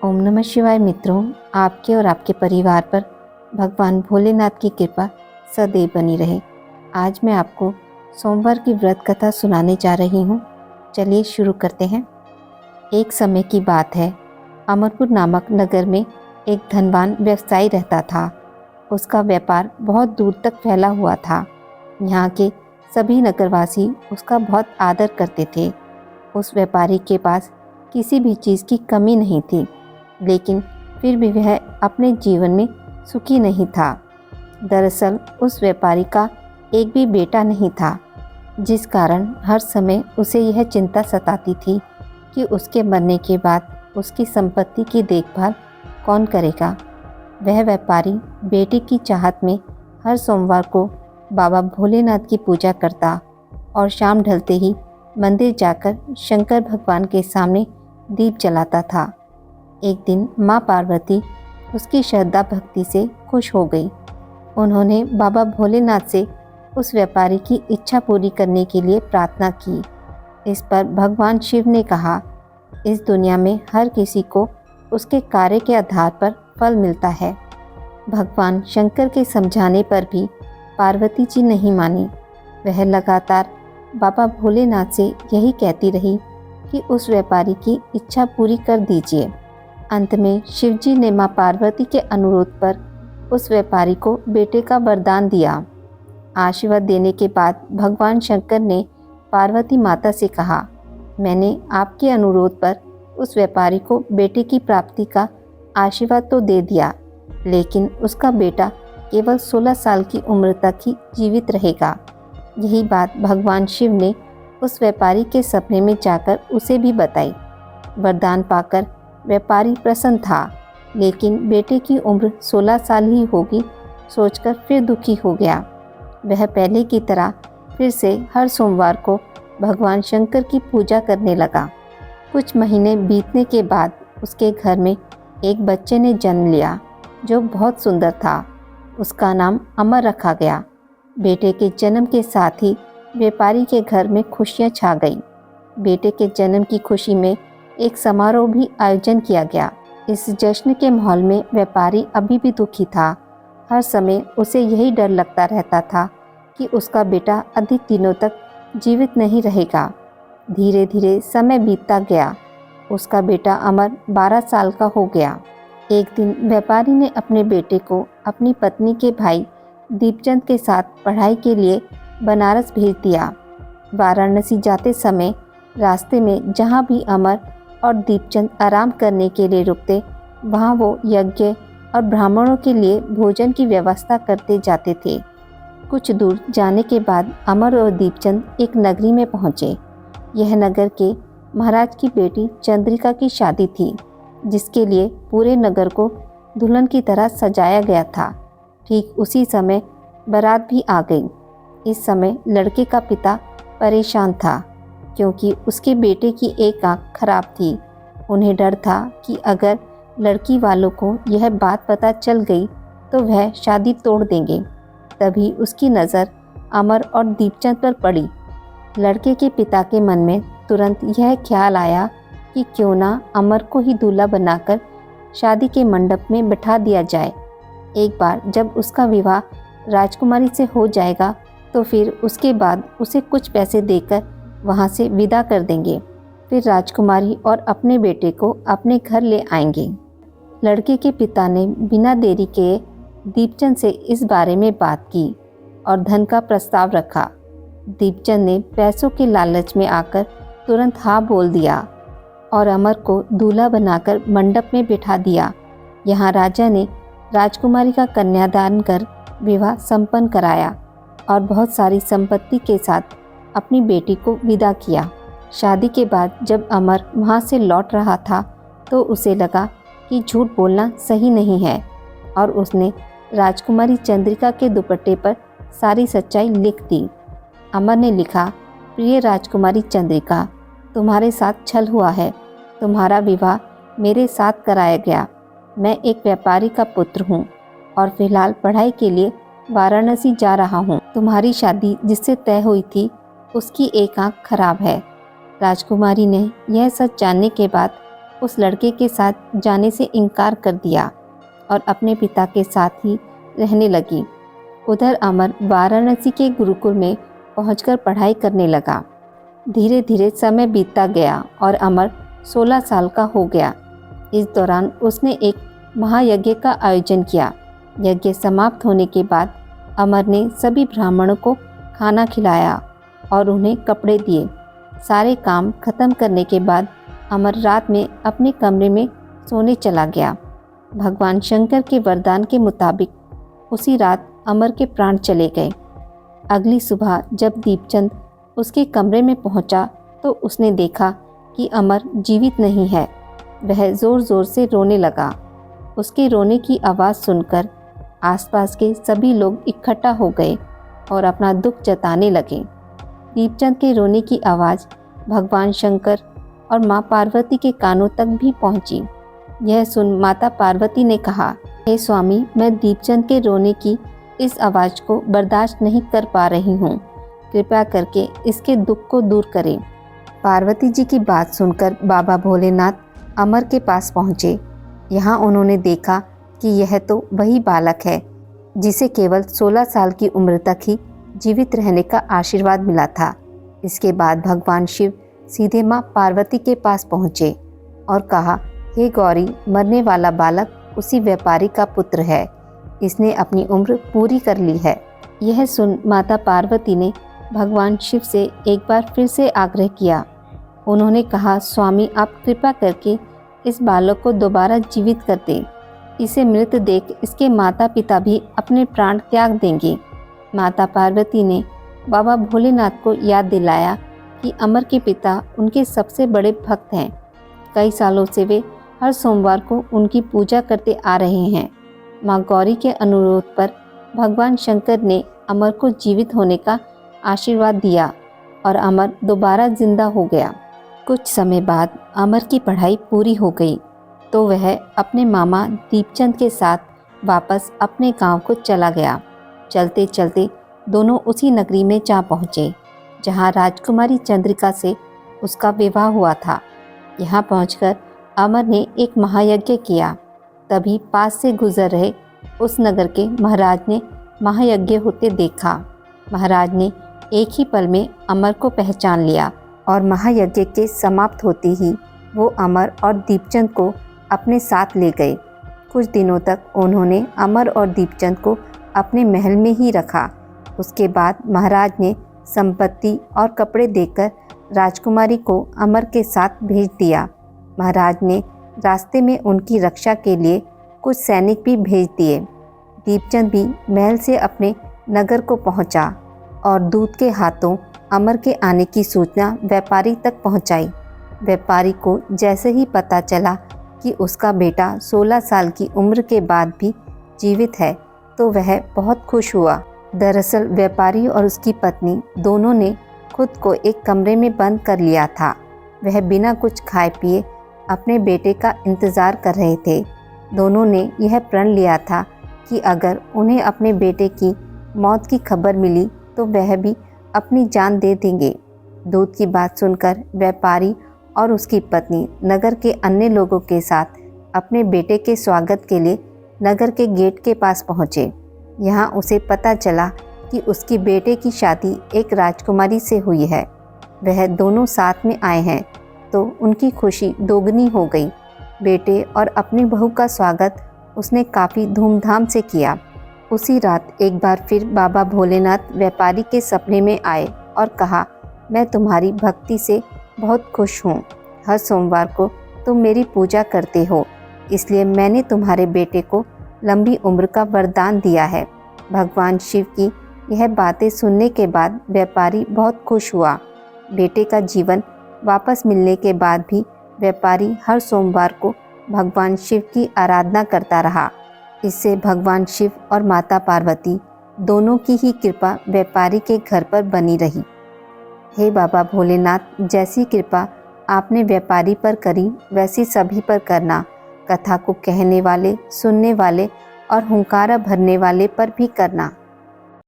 ओम नमः शिवाय मित्रों, आपके और आपके परिवार पर भगवान भोलेनाथ की कृपा सदैव बनी रहे। आज मैं आपको सोमवार की व्रत कथा सुनाने जा रही हूँ। चलिए शुरू करते हैं। एक समय की बात है, अमरपुर नामक नगर में एक धनवान व्यवसायी रहता था। उसका व्यापार बहुत दूर तक फैला हुआ था। यहाँ के सभी नगरवासी उसका बहुत आदर करते थे। उस व्यापारी के पास किसी भी चीज़ की कमी नहीं थी, लेकिन फिर भी वह अपने जीवन में सुखी नहीं था। दरअसल उस व्यापारी का एक भी बेटा नहीं था, जिस कारण हर समय उसे यह चिंता सताती थी कि उसके मरने के बाद उसकी संपत्ति की देखभाल कौन करेगा। वह व्यापारी बेटे की चाहत में हर सोमवार को बाबा भोलेनाथ की पूजा करता और शाम ढलते ही मंदिर जाकर शंकर भगवान के सामने दीप जलाता था। एक दिन माँ पार्वती उसकी श्रद्धा भक्ति से खुश हो गई। उन्होंने बाबा भोलेनाथ से उस व्यापारी की इच्छा पूरी करने के लिए प्रार्थना की। इस पर भगवान शिव ने कहा, इस दुनिया में हर किसी को उसके कार्य के आधार पर फल मिलता है। भगवान शंकर के समझाने पर भी पार्वती जी नहीं मानी। वह लगातार बाबा भोलेनाथ से यही कहती रही कि उस व्यापारी की इच्छा पूरी कर दीजिए। अंत में शिवजी ने मां पार्वती के अनुरोध पर उस व्यापारी को बेटे का वरदान दिया। आशीर्वाद देने के बाद भगवान शंकर ने पार्वती माता से कहा, मैंने आपके अनुरोध पर उस व्यापारी को बेटे की प्राप्ति का आशीर्वाद तो दे दिया, लेकिन उसका बेटा केवल 16 साल की उम्र तक ही जीवित रहेगा। यही बात भगवान शिव ने उस व्यापारी के सपने में जाकर उसे भी बताई। वरदान पाकर व्यापारी प्रसन्न था, लेकिन बेटे की उम्र 16 साल ही होगी सोचकर फिर दुखी हो गया। वह पहले की तरह फिर से हर सोमवार को भगवान शंकर की पूजा करने लगा। कुछ महीने बीतने के बाद उसके घर में एक बच्चे ने जन्म लिया जो बहुत सुंदर था। उसका नाम अमर रखा गया। बेटे के जन्म के साथ ही व्यापारी के घर में खुशियां छा गई। बेटे के जन्म की खुशी में एक समारोह भी आयोजन किया गया। इस जश्न के माहौल में व्यापारी अभी भी दुखी था। हर समय उसे यही डर लगता रहता था कि उसका बेटा अधिक दिनों तक जीवित नहीं रहेगा। धीरे धीरे समय बीतता गया। उसका बेटा अमर 12 साल का हो गया। एक दिन व्यापारी ने अपने बेटे को अपनी पत्नी के भाई दीपचंद के साथ पढ़ाई के लिए बनारस भेज दिया। वाराणसी जाते समय रास्ते में जहाँ भी अमर और दीपचंद आराम करने के लिए रुकते, वहाँ वो यज्ञ और ब्राह्मणों के लिए भोजन की व्यवस्था करते जाते थे। कुछ दूर जाने के बाद अमर और दीपचंद एक नगरी में पहुँचे। यह नगर के महाराज की बेटी चंद्रिका की शादी थी, जिसके लिए पूरे नगर को दुल्हन की तरह सजाया गया था। ठीक उसी समय बारात भी आ गई। इस समय लड़के का पिता परेशान था, क्योंकि उसके बेटे की एक आंख खराब थी। उन्हें डर था कि अगर लड़की वालों को यह बात पता चल गई तो वह शादी तोड़ देंगे। तभी उसकी नज़र अमर और दीपचंद पर पड़ी। लड़के के पिता के मन में तुरंत यह ख्याल आया कि क्यों ना अमर को ही दूल्हा बनाकर शादी के मंडप में बिठा दिया जाए। एक बार जब उसका विवाह राजकुमारी से हो जाएगा तो फिर उसके बाद उसे कुछ पैसे देकर वहाँ से विदा कर देंगे। फिर राजकुमारी और अपने बेटे को अपने घर ले आएंगे। लड़के के पिता ने बिना देरी के दीपचंद से इस बारे में बात की और धन का प्रस्ताव रखा। दीपचंद ने पैसों के लालच में आकर तुरंत हाँ बोल दिया और अमर को दूल्हा बनाकर मंडप में बिठा दिया। यहाँ राजा ने राजकुमारी का कन्यादान कर विवाह संपन्न कराया और बहुत सारी संपत्ति के साथ अपनी बेटी को विदा किया। शादी के बाद जब अमर वहाँ से लौट रहा था तो उसे लगा कि झूठ बोलना सही नहीं है और उसने राजकुमारी चंद्रिका के दुपट्टे पर सारी सच्चाई लिख दी। अमर ने लिखा, प्रिय राजकुमारी चंद्रिका, तुम्हारे साथ छल हुआ है। तुम्हारा विवाह मेरे साथ कराया गया। मैं एक व्यापारी का पुत्र हूँ और फिलहाल पढ़ाई के लिए वाराणसी जा रहा हूँ। तुम्हारी शादी जिससे तय हुई थी उसकी एक आंख खराब है। राजकुमारी ने यह सच जानने के बाद उस लड़के के साथ जाने से इनकार कर दिया और अपने पिता के साथ ही रहने लगी। उधर अमर वाराणसी के गुरुकुल में पहुंचकर पढ़ाई करने लगा। धीरे धीरे समय बीतता गया और अमर 16 साल का हो गया। इस दौरान उसने एक महायज्ञ का आयोजन किया। यज्ञ समाप्त होने के बाद अमर ने सभी ब्राह्मणों को खाना खिलाया और उन्हें कपड़े दिए। सारे काम खत्म करने के बाद अमर रात में अपने कमरे में सोने चला गया। भगवान शंकर के वरदान के मुताबिक उसी रात अमर के प्राण चले गए। अगली सुबह जब दीपचंद उसके कमरे में पहुंचा तो उसने देखा कि अमर जीवित नहीं है। वह ज़ोर ज़ोर से रोने लगा। उसके रोने की आवाज़ सुनकर आसपास के सभी लोग इकट्ठा हो गए और अपना दुख जताने लगे। दीपचंद के रोने की आवाज़ भगवान शंकर और माँ पार्वती के कानों तक भी पहुंची। यह सुन माता पार्वती ने कहा, हे स्वामी, मैं दीपचंद के रोने की इस आवाज़ को बर्दाश्त नहीं कर पा रही हूँ। कृपया करके इसके दुख को दूर करें। पार्वती जी की बात सुनकर बाबा भोलेनाथ अमर के पास पहुँचे। यहाँ उन्होंने देखा कि यह तो वही बालक है जिसे केवल 16 साल की उम्र तक ही जीवित रहने का आशीर्वाद मिला था। इसके बाद भगवान शिव सीधे माँ पार्वती के पास पहुँचे और कहा, हे गौरी, मरने वाला बालक उसी व्यापारी का पुत्र है। इसने अपनी उम्र पूरी कर ली है। यह सुन माता पार्वती ने भगवान शिव से एक बार फिर से आग्रह किया। उन्होंने कहा, स्वामी, आप कृपा करके इस बालक को दोबारा जीवित कर दें। इसे मृत देख इसके माता पिता भी अपने प्राण त्याग देंगे। माता पार्वती ने बाबा भोलेनाथ को याद दिलाया कि अमर के पिता उनके सबसे बड़े भक्त हैं। कई सालों से वे हर सोमवार को उनकी पूजा करते आ रहे हैं। माँ गौरी के अनुरोध पर भगवान शंकर ने अमर को जीवित होने का आशीर्वाद दिया और अमर दोबारा जिंदा हो गया। कुछ समय बाद अमर की पढ़ाई पूरी हो गई तो वह अपने मामा दीपचंद के साथ वापस अपने गांव को चला गया। चलते चलते दोनों उसी नगरी में जा पहुँचे जहां राजकुमारी चंद्रिका से उसका विवाह हुआ था। यहाँ पहुंचकर अमर ने एक महायज्ञ किया। तभी पास से गुजर रहे उस नगर के महाराज ने महायज्ञ होते देखा। महाराज ने एक ही पल में अमर को पहचान लिया और महायज्ञ के समाप्त होते ही वो अमर और दीपचंद को अपने साथ ले गए। कुछ दिनों तक उन्होंने अमर और दीपचंद को अपने महल में ही रखा। उसके बाद महाराज ने संपत्ति और कपड़े देकर राजकुमारी को अमर के साथ भेज दिया। महाराज ने रास्ते में उनकी रक्षा के लिए कुछ सैनिक भी भेज दिए। दीपचंद भी महल से अपने नगर को पहुंचा और दूत के हाथों अमर के आने की सूचना व्यापारी तक पहुंचाई। व्यापारी को जैसे ही पता चला कि उसका बेटा 16 साल की उम्र के बाद भी जीवित है तो वह बहुत खुश हुआ। दरअसल व्यापारी और उसकी पत्नी दोनों ने खुद को एक कमरे में बंद कर लिया था। वह बिना कुछ खाए पिए अपने बेटे का इंतज़ार कर रहे थे। दोनों ने यह प्रण लिया था कि अगर उन्हें अपने बेटे की मौत की खबर मिली तो वह भी अपनी जान दे देंगे। दूत की बात सुनकर व्यापारी और उसकी पत्नी नगर के अन्य लोगों के साथ अपने बेटे के स्वागत के लिए नगर के गेट के पास पहुँचे। यहाँ उसे पता चला कि उसकी बेटे की शादी एक राजकुमारी से हुई है। वह दोनों साथ में आए हैं तो उनकी खुशी दोगुनी हो गई। बेटे और अपनी बहू का स्वागत उसने काफ़ी धूमधाम से किया। उसी रात एक बार फिर बाबा भोलेनाथ व्यापारी के सपने में आए और कहा, मैं तुम्हारी भक्ति से बहुत खुश हूँ। हर सोमवार को तुम मेरी पूजा करते हो, इसलिए मैंने तुम्हारे बेटे को लंबी उम्र का वरदान दिया है। भगवान शिव की यह बातें सुनने के बाद व्यापारी बहुत खुश हुआ। बेटे का जीवन वापस मिलने के बाद भी व्यापारी हर सोमवार को भगवान शिव की आराधना करता रहा। इससे भगवान शिव और माता पार्वती दोनों की ही कृपा व्यापारी के घर पर बनी रही। हे बाबा भोलेनाथ, जैसी कृपा आपने व्यापारी पर करी वैसी सभी पर करना। कथा को कहने वाले, सुनने वाले और हुंकारा भरने वाले पर भी करना।